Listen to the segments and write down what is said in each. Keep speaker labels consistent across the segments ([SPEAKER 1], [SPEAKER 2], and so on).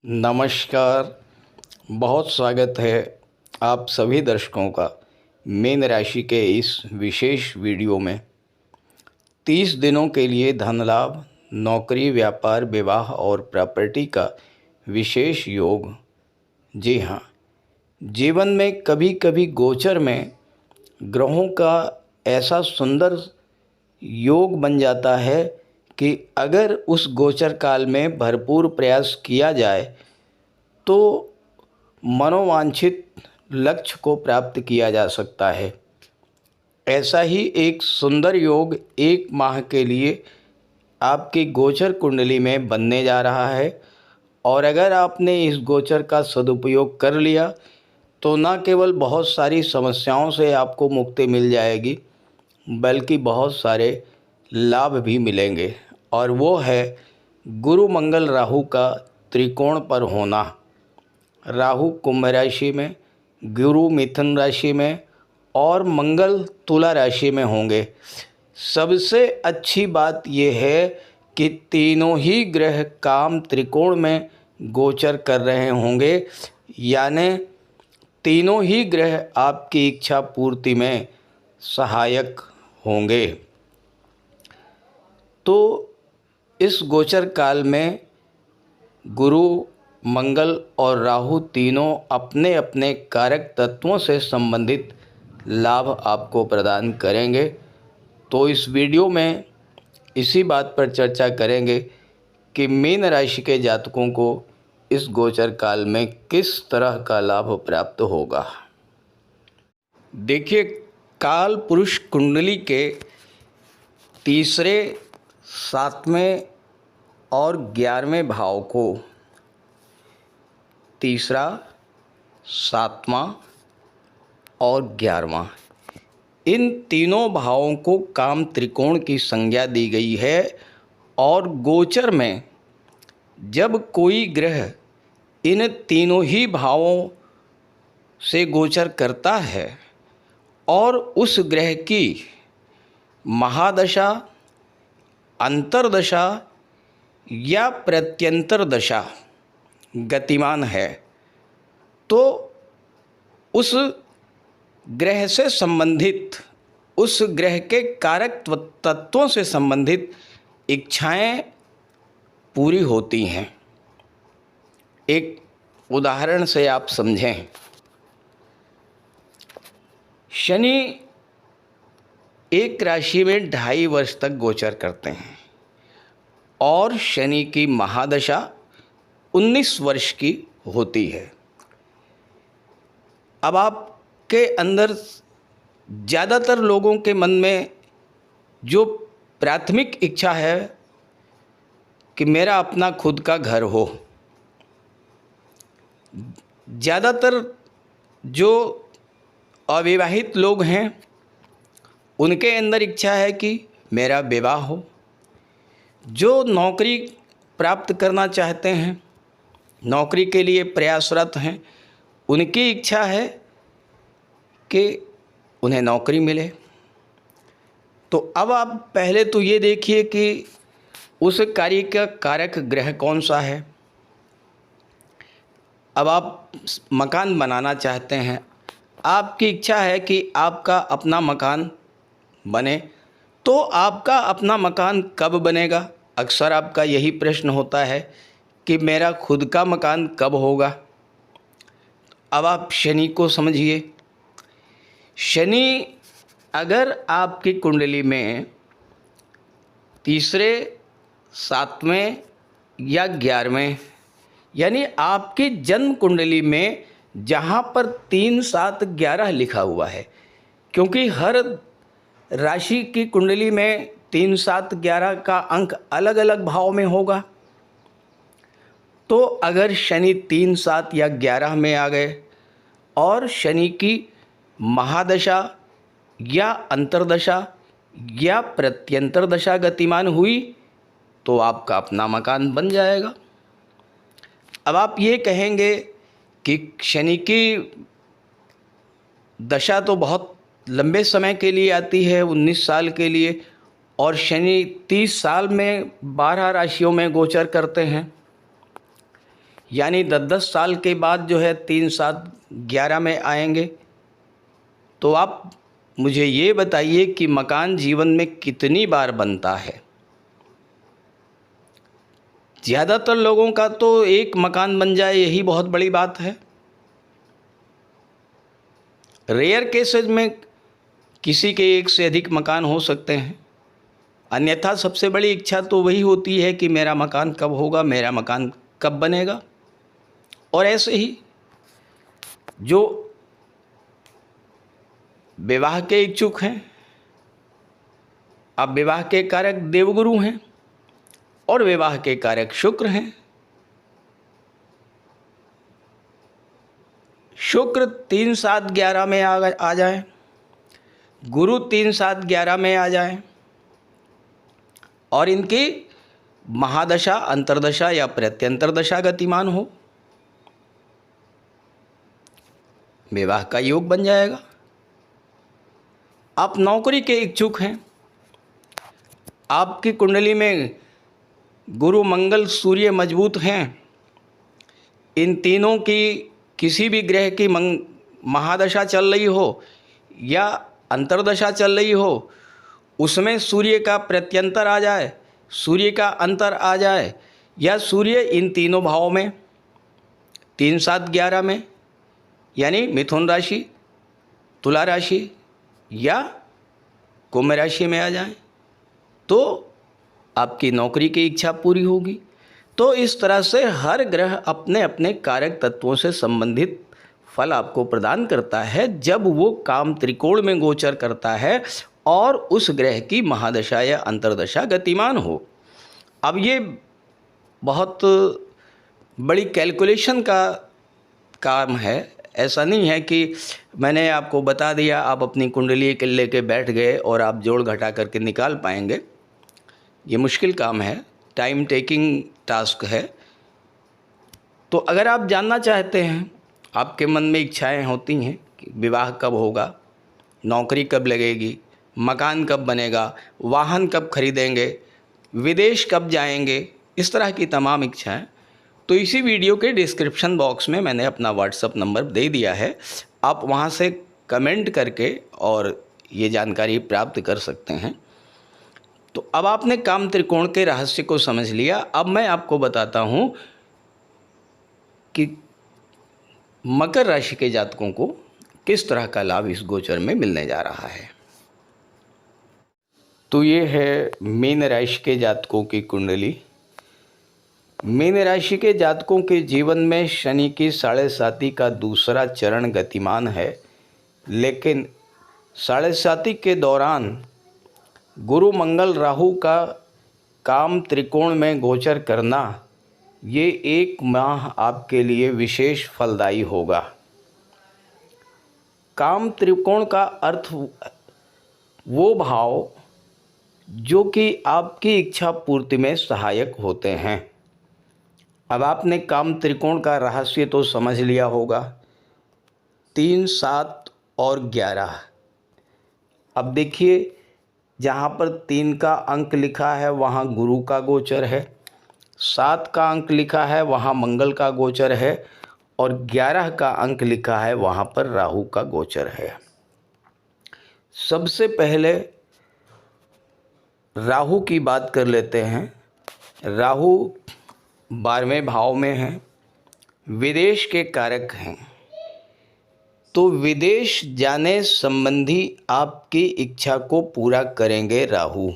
[SPEAKER 1] नमस्कार। बहुत स्वागत है आप सभी दर्शकों का मीन राशि के इस विशेष वीडियो में। 30 दिनों के लिए धन लाभ, नौकरी, व्यापार, विवाह और प्रॉपर्टी का विशेष योग। जी हाँ, जीवन में कभी कभी गोचर में ग्रहों का ऐसा सुंदर योग बन जाता है कि अगर उस गोचर काल में भरपूर प्रयास किया जाए तो मनोवांछित लक्ष्य को प्राप्त किया जा सकता है। ऐसा ही एक सुंदर योग 1 माह के लिए आपकी गोचर कुंडली में बनने जा रहा है और अगर आपने इस गोचर का सदुपयोग कर लिया तो न केवल बहुत सारी समस्याओं से आपको मुक्ति मिल जाएगी बल्कि बहुत सारे लाभ भी मिलेंगे। और वो है गुरु मंगल राहु का त्रिकोण पर होना। राहु कुंभ राशि में, गुरु मिथुन राशि में और मंगल तुला राशि में होंगे। सबसे अच्छी बात यह है कि तीनों ही ग्रह काम त्रिकोण में गोचर कर रहे होंगे, यानी तीनों ही ग्रह आपकी इच्छा पूर्ति में सहायक होंगे। तो इस गोचर काल में गुरु, मंगल और राहु तीनों अपने अपने कारक तत्वों से संबंधित लाभ आपको प्रदान करेंगे। तो इस वीडियो में इसी बात पर चर्चा करेंगे कि मीन राशि के जातकों को इस गोचर काल में किस तरह का लाभ प्राप्त होगा। देखिए, काल पुरुष कुंडली के तीसरे, 7वें और 11वें भाव को, तीसरा, 7वां और 11वां, इन तीनों भावों को काम त्रिकोण की संज्ञा दी गई है। और गोचर में जब कोई ग्रह इन तीनों ही भावों से गोचर करता है और उस ग्रह की महादशा, अंतर्दशा या प्रत्यंतर दशा गतिमान है तो उस ग्रह से संबंधित, उस ग्रह के कारक तत्वों से संबंधित इच्छाएं पूरी होती हैं। एक उदाहरण से आप समझें, शनि एक राशि में 2.5 वर्ष तक गोचर करते हैं और शनि की महादशा 19 वर्ष की होती है। अब आपके अंदर ज़्यादातर लोगों के मन में जो प्राथमिक इच्छा है कि मेरा अपना खुद का घर हो। ज़्यादातर जो अविवाहित लोग हैं उनके अंदर इच्छा है कि मेरा विवाह हो। जो नौकरी प्राप्त करना चाहते हैं, नौकरी के लिए प्रयासरत हैं, उनकी इच्छा है कि उन्हें नौकरी मिले। तो अब आप पहले तो ये देखिए कि उस कार्य का कारक ग्रह कौन सा है। अब आप मकान बनाना चाहते हैं, आपकी इच्छा है कि आपका अपना मकान बने, तो आपका अपना मकान कब बनेगा? अक्सर आपका यही प्रश्न होता है कि मेरा खुद का मकान कब होगा। अब आप शनि को समझिए। शनि अगर आपकी कुंडली में तीसरे, 7वें या 11वें, यानी आपकी जन्म कुंडली में जहाँ पर 3, 7, 11 लिखा हुआ है, क्योंकि हर राशि की कुंडली में 3, 7, 11 का अंक अलग अलग भाव में होगा। तो अगर शनि 3, 7 या 11 में आ गए और शनि की महादशा या अंतर्दशा या प्रत्यंतर दशा गतिमान हुई तो आपका अपना मकान बन जाएगा। अब आप ये कहेंगे कि शनि की दशा तो बहुत लंबे समय के लिए आती है, 19 साल के लिए, और शनि 30 साल में 12 राशियों में गोचर करते हैं। यानी 10-10 साल के बाद जो है 3, 7, 11 में आएंगे। तो आप मुझे ये बताइए कि मकान जीवन में कितनी बार बनता है? ज़्यादातर लोगों का तो एक मकान बन जाए यही बहुत बड़ी बात है। रेयर केसेस में किसी के एक से अधिक मकान हो सकते हैं, अन्यथा सबसे बड़ी इच्छा तो वही होती है कि मेरा मकान कब होगा, मेरा मकान कब बनेगा। और ऐसे ही जो विवाह के इच्छुक हैं, अब विवाह के कारक देवगुरु हैं और विवाह के कारक शुक्र हैं। शुक्र 3, 7, 11 में आ जाए, गुरु 3, 7, 11 में आ जाए और इनकी महादशा, अंतर्दशा या प्रत्यंतर दशा गतिमान हो, विवाह का योग बन जाएगा। आप नौकरी के इच्छुक हैं, आपकी कुंडली में गुरु, मंगल, सूर्य मजबूत हैं, इन तीनों की किसी भी ग्रह की महादशा चल रही हो या अंतर्दशा चल रही हो, उसमें सूर्य का प्रत्यंतर आ जाए, सूर्य का अंतर आ जाए, या सूर्य इन तीनों भावों में 3, 7, 11 में, यानी मिथुन राशि, तुला राशि या कुंभ राशि में आ जाए, तो आपकी नौकरी की इच्छा पूरी होगी। तो इस तरह से हर ग्रह अपने अपने कारक तत्वों से संबंधित फल आपको प्रदान करता है जब वो काम त्रिकोण में गोचर करता है और उस ग्रह की महादशा या अंतर्दशा गतिमान हो। अब ये बहुत बड़ी कैलकुलेशन का काम है, ऐसा नहीं है कि मैंने आपको बता दिया, आप अपनी कुंडली के लेके बैठ गए और आप जोड़ घटा करके निकाल पाएंगे। ये मुश्किल काम है, टाइम टेकिंग टास्क है। तो अगर आप जानना चाहते हैं, आपके मन में इच्छाएं होती हैं कि विवाह कब होगा, नौकरी कब लगेगी, मकान कब बनेगा, वाहन कब खरीदेंगे, विदेश कब जाएंगे, इस तरह की तमाम इच्छाएं, तो इसी वीडियो के डिस्क्रिप्शन बॉक्स में मैंने अपना व्हाट्सएप नंबर दे दिया है। आप वहां से कमेंट करके और ये जानकारी प्राप्त कर सकते हैं। तो अब आपने काम त्रिकोण के रहस्य को समझ लिया। अब मैं आपको बताता हूं कि मकर राशि के जातकों को किस तरह का लाभ इस गोचर में मिलने जा रहा है। तो ये है मीन राशि के जातकों की कुंडली। मीन राशि के जातकों के जीवन में शनि की 7.5 का दूसरा चरण गतिमान है, लेकिन 7.5 के दौरान गुरु, मंगल, राहु का काम त्रिकोण में गोचर करना ये 1 माह आपके लिए विशेष फलदायी होगा। काम त्रिकोण का अर्थ वो भाव जो कि आपकी इच्छा पूर्ति में सहायक होते हैं। अब आपने काम त्रिकोण का रहस्य तो समझ लिया होगा, 3, 7 और 11। अब देखिए, जहाँ पर 3 का अंक लिखा है वहाँ गुरु का गोचर है, 7 का अंक लिखा है वहाँ मंगल का गोचर है और 11 का अंक लिखा है वहाँ पर राहु का गोचर है। सबसे पहले राहु की बात कर लेते हैं। राहु 12वें भाव में हैं, विदेश के कारक हैं। तो विदेश जाने संबंधी आपकी इच्छा को पूरा करेंगे राहु।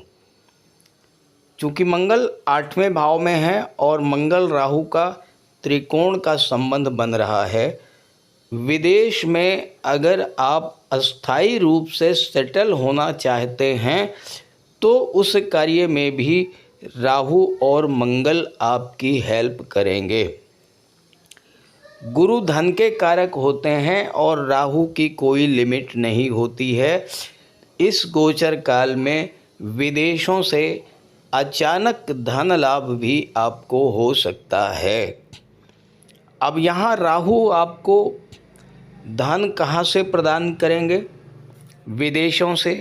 [SPEAKER 1] चूँकि मंगल 8वें भाव में है और मंगल राहु का त्रिकोण का संबंध बन रहा है, विदेश में अगर आप अस्थायी रूप से सेटल होना चाहते हैं तो उस कार्य में भी राहु और मंगल आपकी हेल्प करेंगे। गुरु धन के कारक होते हैं और राहु की कोई लिमिट नहीं होती है। इस गोचर काल में विदेशों से अचानक धन लाभ भी आपको हो सकता है। अब यहाँ राहु आपको धन कहाँ से प्रदान करेंगे? विदेशों से,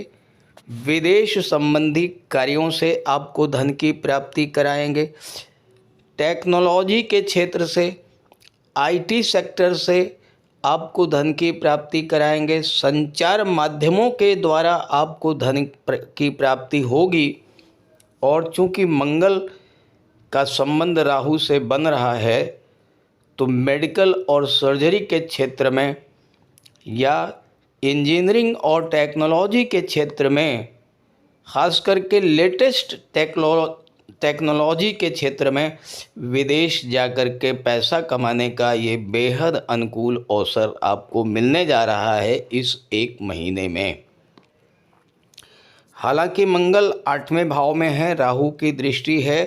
[SPEAKER 1] विदेश संबंधी कार्यों से आपको धन की प्राप्ति कराएंगे। टेक्नोलॉजी के क्षेत्र से आईटी सेक्टर से आपको धन की प्राप्ति कराएंगे। संचार माध्यमों के द्वारा आपको धन की प्राप्ति होगी। और चूंकि मंगल का संबंध राहु से बन रहा है, तो मेडिकल और सर्जरी के क्षेत्र में या इंजीनियरिंग और टेक्नोलॉजी के क्षेत्र में, खास करके लेटेस्ट टेक्नोलॉजी के क्षेत्र में विदेश जाकर के पैसा कमाने का ये बेहद अनुकूल अवसर आपको मिलने जा रहा है इस एक महीने में। हालांकि मंगल 8वें भाव में है, राहु की दृष्टि है,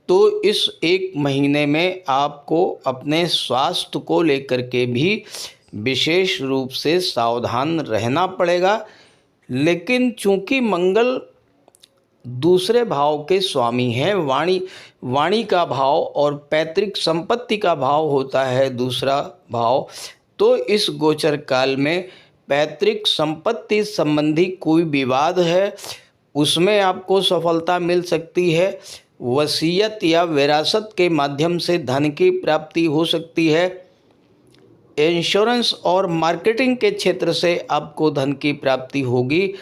[SPEAKER 1] तो इस एक महीने में आपको अपने स्वास्थ्य को लेकर के भी विशेष रूप से सावधान रहना पड़ेगा। लेकिन चूंकि मंगल दूसरे भाव के स्वामी हैं, वाणी का भाव और पैतृक संपत्ति का भाव होता है दूसरा भाव, तो इस गोचर काल में पैतृक संपत्ति संबंधी कोई विवाद है उसमें आपको सफलता मिल सकती है। वसीयत या विरासत के माध्यम से धन की प्राप्ति हो सकती है। इंश्योरेंस और मार्केटिंग के क्षेत्र से आपको धन की प्राप्ति होगी।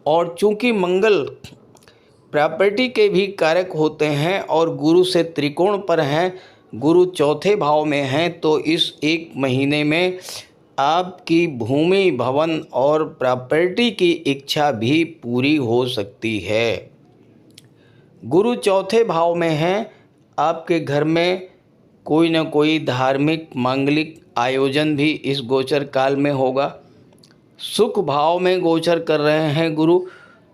[SPEAKER 1] और चूंकि मंगल प्रॉपर्टी के भी कारक होते हैं और गुरु से त्रिकोण पर हैं, गुरु चौथे भाव में हैं, तो इस एक महीने में आपकी भूमि, भवन और प्रॉपर्टी की इच्छा भी पूरी हो सकती है। गुरु चौथे भाव में हैं, आपके घर में कोई न कोई धार्मिक मांगलिक आयोजन भी इस गोचर काल में होगा। सुख भाव में गोचर कर रहे हैं गुरु,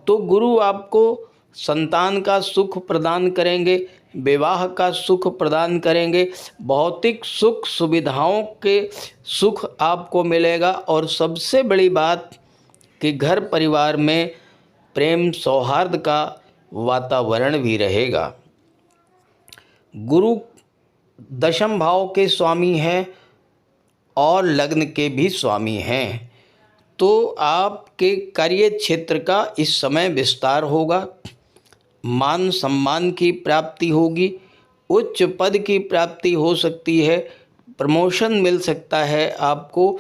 [SPEAKER 1] तो गुरु आपको संतान का सुख प्रदान करेंगे, विवाह का सुख प्रदान करेंगे, भौतिक सुख सुविधाओं के सुख आपको मिलेगा। और सबसे बड़ी बात कि घर परिवार में प्रेम सौहार्द का वातावरण भी रहेगा। गुरु दशम भाव के स्वामी हैं और लग्न के भी स्वामी हैं, तो आपके कार्य क्षेत्र का इस समय विस्तार होगा, मान सम्मान की प्राप्ति होगी, उच्च पद की प्राप्ति हो सकती है, प्रमोशन मिल सकता है आपको,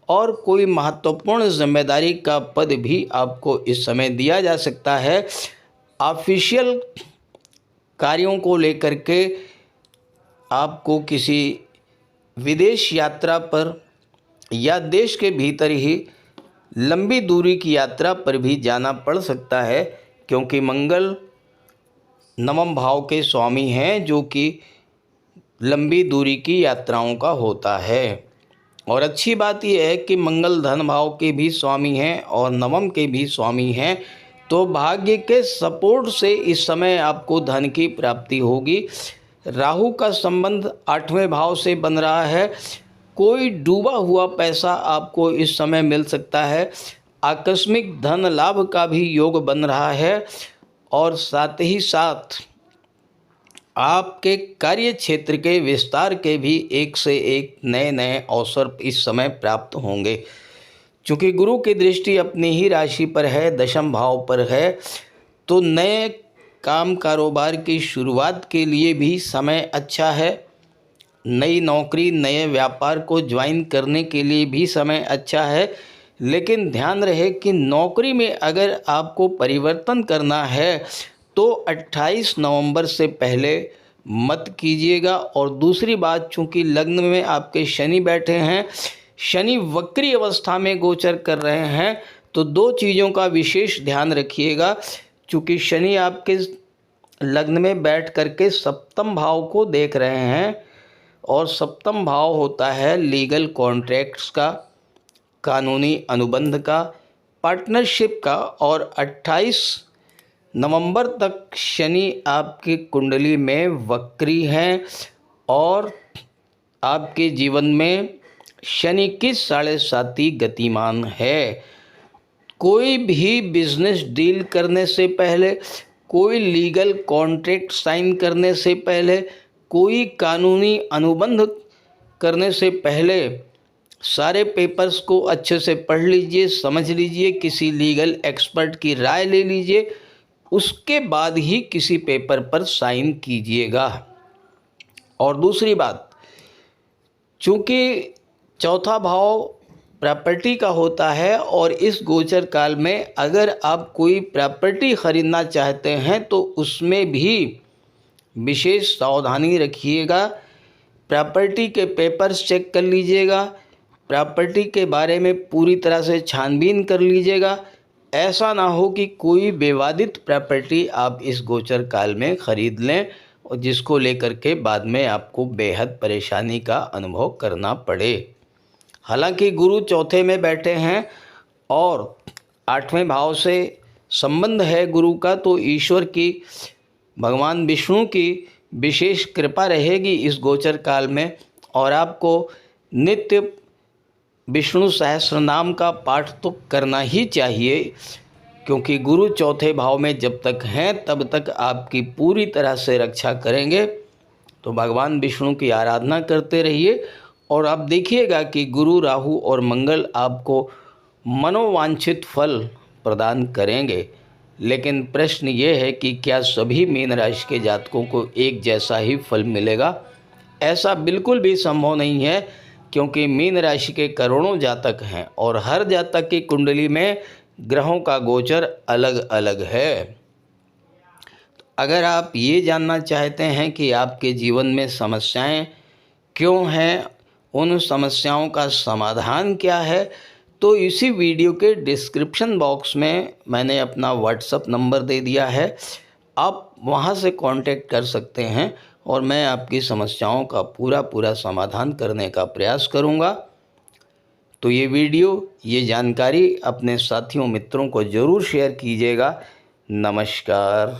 [SPEAKER 1] और कोई महत्वपूर्ण जिम्मेदारी का पद भी आपको इस समय दिया जा सकता है। ऑफिशियल कार्यों को लेकर के आपको किसी विदेश यात्रा पर या देश के भीतर ही लंबी दूरी की यात्रा पर भी जाना पड़ सकता है, क्योंकि मंगल नवम भाव के स्वामी हैं जो कि लंबी दूरी की यात्राओं का होता है। और अच्छी बात यह है कि मंगल धन भाव के भी स्वामी हैं और नवम के भी स्वामी हैं, तो भाग्य के सपोर्ट से इस समय आपको धन की प्राप्ति होगी। राहु का संबंध 8वें भाव से बन रहा है, कोई डूबा हुआ पैसा आपको इस समय मिल सकता है। आकस्मिक धन लाभ का भी योग बन रहा है और साथ ही साथ आपके कार्य क्षेत्र के विस्तार के भी एक से एक नए नए अवसर इस समय प्राप्त होंगे। चूँकि गुरु की दृष्टि अपनी ही राशि पर है, दशम भाव पर है, तो नए काम कारोबार की शुरुआत के लिए भी समय अच्छा है। नई नौकरी, नए व्यापार को ज्वाइन करने के लिए भी समय अच्छा है। लेकिन ध्यान रहे कि नौकरी में अगर आपको परिवर्तन करना है तो 28 नवंबर से पहले मत कीजिएगा। और दूसरी बात, चूंकि लग्न में आपके शनि बैठे हैं, शनि वक्री अवस्था में गोचर कर रहे हैं, तो दो चीज़ों का विशेष ध्यान रखिएगा। चूंकि शनि आपके लग्न में बैठ करके सप्तम भाव को देख रहे हैं, और सप्तम भाव होता है लीगल कॉन्ट्रैक्ट्स का, कानूनी अनुबंध का, पार्टनरशिप का। और 28 नवंबर तक शनि आपकी कुंडली में वक्री हैं और आपके जीवन में शनि की 7.5 गतिमान है। कोई भी बिजनेस डील करने से पहले, कोई लीगल कॉन्ट्रैक्ट साइन करने से पहले, कोई कानूनी अनुबंध करने से पहले सारे पेपर्स को अच्छे से पढ़ लीजिए, समझ लीजिए, किसी लीगल एक्सपर्ट की राय ले लीजिए, उसके बाद ही किसी पेपर पर साइन कीजिएगा। और दूसरी बात, चूँकि चौथा भाव प्रॉपर्टी का होता है और इस गोचर काल में अगर आप कोई प्रॉपर्टी खरीदना चाहते हैं तो उसमें भी विशेष सावधानी रखिएगा। प्रॉपर्टी के पेपर्स चेक कर लीजिएगा, प्रॉपर्टी के बारे में पूरी तरह से छानबीन कर लीजिएगा। ऐसा ना हो कि कोई विवादित प्रॉपर्टी आप इस गोचर काल में ख़रीद लें और जिसको लेकर के बाद में आपको बेहद परेशानी का अनुभव करना पड़े। हालांकि गुरु चौथे में बैठे हैं और 8वें भाव से संबंध है गुरु का, तो ईश्वर की, भगवान विष्णु की विशेष कृपा रहेगी इस गोचर काल में और आपको नित्य विष्णु सहस्रनाम का पाठ तो करना ही चाहिए, क्योंकि गुरु चौथे भाव में जब तक हैं तब तक आपकी पूरी तरह से रक्षा करेंगे। तो भगवान विष्णु की आराधना करते रहिए और आप देखिएगा कि गुरु, राहु और मंगल आपको मनोवांछित फल प्रदान करेंगे। लेकिन प्रश्न ये है कि क्या सभी मीन राशि के जातकों को एक जैसा ही फल मिलेगा? ऐसा बिल्कुल भी संभव नहीं है, क्योंकि मीन राशि के करोड़ों जातक हैं और हर जातक की कुंडली में ग्रहों का गोचर अलग अलग है। अगर आप ये जानना चाहते हैं कि आपके जीवन में समस्याएं क्यों हैं, उन समस्याओं का समाधान क्या है, तो इसी वीडियो के डिस्क्रिप्शन बॉक्स में मैंने अपना व्हाट्सएप नंबर दे दिया है। आप वहां से कांटेक्ट कर सकते हैं और मैं आपकी समस्याओं का पूरा समाधान करने का प्रयास करूंगा। तो ये वीडियो, ये जानकारी अपने साथियों मित्रों को ज़रूर शेयर कीजिएगा। नमस्कार।